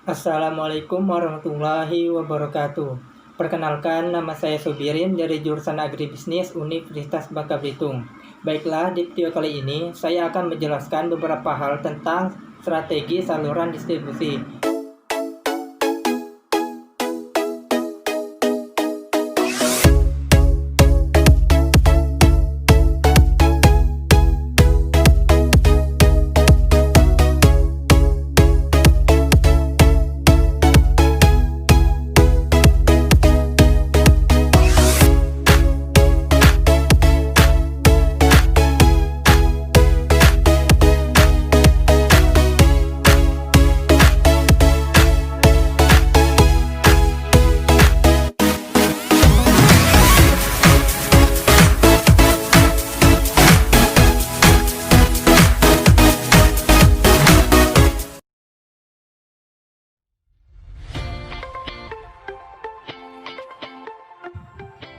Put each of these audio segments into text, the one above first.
Assalamualaikum warahmatullahi wabarakatuh. Perkenalkan, nama saya Subirin dari jurusan Agribisnis Universitas Bangka Belitung. Baiklah, di video kali ini saya akan menjelaskan beberapa hal tentang strategi saluran distribusi.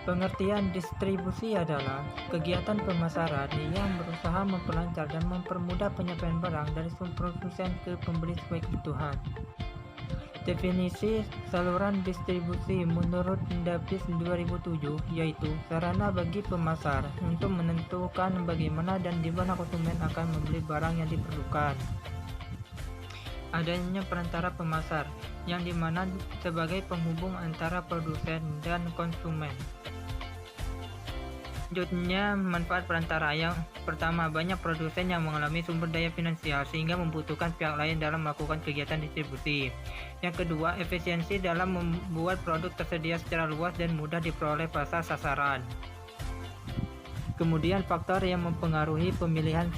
Pengertian distribusi adalah kegiatan pemasaran yang berusaha memperlancar dan mempermudah penyampaian barang dari sumber produsen ke pembeli sesuai kebutuhan. Definisi saluran distribusi menurut Indapis 2007 yaitu sarana bagi pemasar untuk menentukan bagaimana dan di mana konsumen akan membeli barang yang diperlukan. Adanya perantara pemasar yang dimana sebagai penghubung antara produsen dan konsumen. Selanjutnya, manfaat perantara. Yang pertama, banyak produsen yang mengalami sumber daya finansial sehingga membutuhkan pihak lain dalam melakukan kegiatan distribusi. Yang kedua, efisiensi dalam membuat produk tersedia secara luas dan mudah diperoleh pasar sasaran. Kemudian faktor yang mempengaruhi pemilihan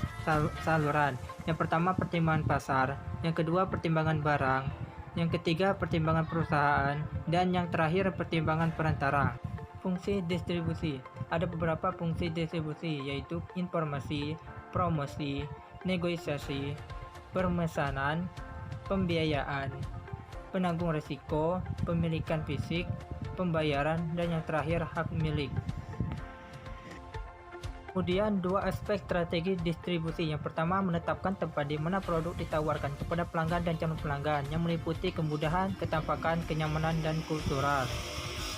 saluran. Yang pertama, pertimbangan pasar. Yang kedua, pertimbangan barang. Yang ketiga, pertimbangan perusahaan. Dan yang terakhir, pertimbangan perantara. Fungsi distribusi. Ada beberapa fungsi distribusi, yaitu informasi, promosi, negosiasi, pemesanan, pembiayaan, penanggung risiko, pemilikan fisik, pembayaran, dan yang terakhir hak milik. Kemudian dua aspek strategi distribusi. Yang pertama, menetapkan tempat di mana produk ditawarkan kepada pelanggan dan calon pelanggan, yang meliputi kemudahan, ketampakan, kenyamanan, dan kultural.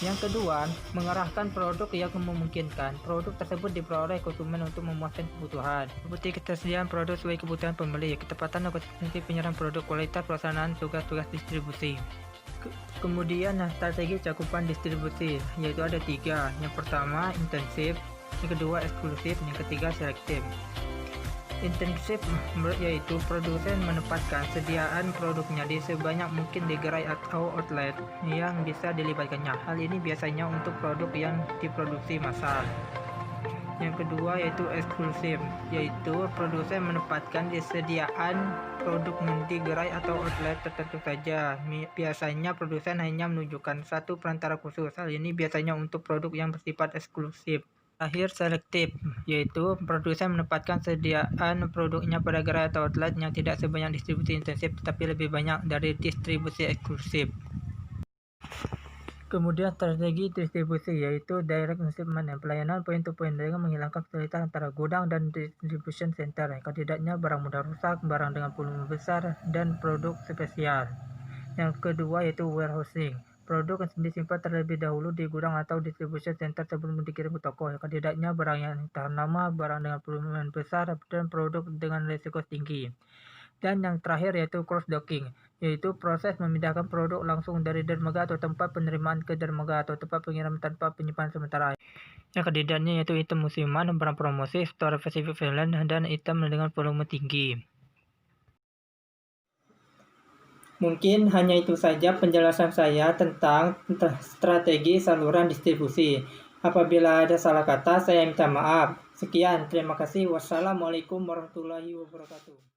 Yang kedua, mengarahkan produk yang memungkinkan produk tersebut diperoleh konsumen untuk memuaskan kebutuhan, seperti ketersediaan produk sesuai kebutuhan pembeli, ketepatan dan konsistensi penyerahan produk, kualitas pelaksanaan tugas-tugas distribusi. Kemudian strategi cakupan distribusi, yaitu ada tiga. Yang pertama, intensif. Yang kedua, eksklusif. Yang ketiga, selektif. Intensif yaitu produsen menempatkan sediaan produknya di sebanyak mungkin di gerai atau outlet yang bisa dilibatkannya. Hal ini biasanya untuk produk yang diproduksi massal. Yang kedua yaitu eksklusif, yaitu produsen menempatkan disediaan produk di gerai atau outlet tertentu saja. Biasanya produsen hanya menunjukkan satu perantara khusus. Hal ini biasanya untuk produk yang bersifat eksklusif. Terakhir, selektif, yaitu produsen menempatkan sediaan produknya pada gerai atau outlet yang tidak sebanyak distribusi intensif tetapi lebih banyak dari distribusi eksklusif. Kemudian strategi distribusi, yaitu direct shipment, pelayanan point-to-point dengan menghilangkan kesulitan antara gudang dan distribution center. Kandidatnya barang mudah rusak, barang dengan volume besar, dan produk spesial. Yang kedua yaitu warehousing. Produk yang disimpan terlebih dahulu di gudang atau distribution center sebelum dikirim ke toko. Kandidatnya barang yang tahan lama, barang dengan volume besar, dan produk dengan risiko tinggi. Dan yang terakhir yaitu cross-docking, yaitu proses memindahkan produk langsung dari dermaga atau tempat penerimaan ke dermaga atau tempat pengiriman tanpa penyimpanan sementara. Yang kandidatnya yaitu item musiman, barang promosi, store specific value, dan item dengan volume tinggi. Mungkin hanya itu saja penjelasan saya tentang strategi saluran distribusi. Apabila ada salah kata, saya minta maaf. Sekian, terima kasih. Wassalamualaikum warahmatullahi wabarakatuh.